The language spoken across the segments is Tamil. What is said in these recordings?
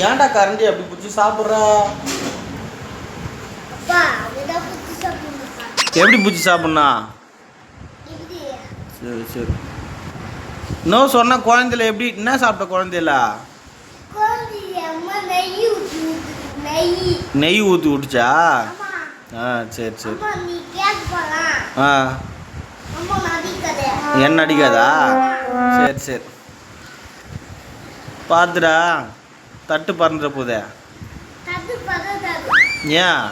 ஏன்டா கரண்டி அப்படி பிடிச்சி சாப்பிட்றா? எப்படி பிடிச்சி சாப்பிட்ணா? சரி சரி. இன்னும் சொன்ன குழந்தைல எப்படி என்ன சாப்பிட்ட குழந்தைல? நெய் ஊற்றி விட்டுச்சா? ஆ சரி சரி. ஆ என்ன அடிக்காதா? சரி சரி. பார்த்துடா தட்டு பறந்துட போதே. ஏன்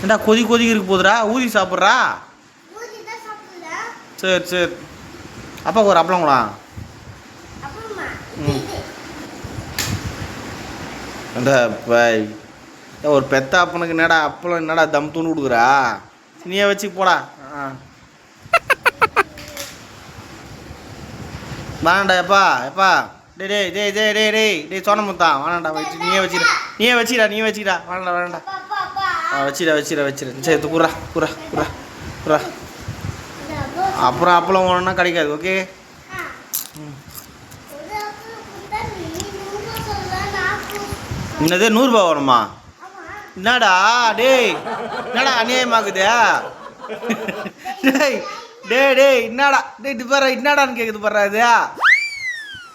ஏண்டா கொதிக்கு இருக்கு போதுடா, ஊதி சாப்பிட்றா? சரி சரி. அப்பாவுக்கு ஒரு அப்பளங்களா? ம் ஏண்டா பாய், ஒரு பெத்த அப்பனுக்கு என்னடா அப்பளம், என்னடா தம் தூண்டு கொடுக்குறா? நீயே வச்சு போடா. ஆ வேணாண்டா எப்பா எப்பா. டே டே டே டே டே டேய் டேய் சோனமுத்தான் வேணாண்டா, வச்சு நீயே வச்சுடா வேணாண்டா. வச்சிட சரி குறா குறா குறா குறா. அப்புறம் அப்பளம் ஒன்றுனா கிடைக்காது. ஓகே. என்னது 100 ரூபா வேணுமா? என்னடா டேய், என்னடா அநியாயமாக்குது? டேய் டேய் டேய் என்னடா டேய் இது பாரு, என்னடான்னு கேட்குது பாரு அது.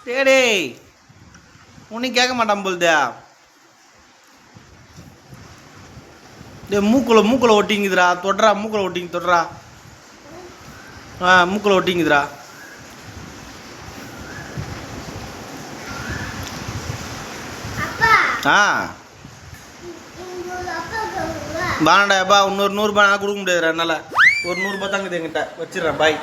டேய் டேய் உன்னையும் கேட்க மாட்டான் போலுதே. டேய் மூக்குல ஒட்டிங்குதுடா, தொடுறா மூக்குல தொடுறா. ஆ மூக்குல ஒட்டிங்குதுடா. ஆ வேணாண்டா எப்பா, இன்னொரு 100 ரூபாய் நான் கொடுக்க முடியாதுடா என்னால். ஒரு 100 ரூபாய் தாங்குது என்கிட்ட, வச்சிடுறேன் பாய்.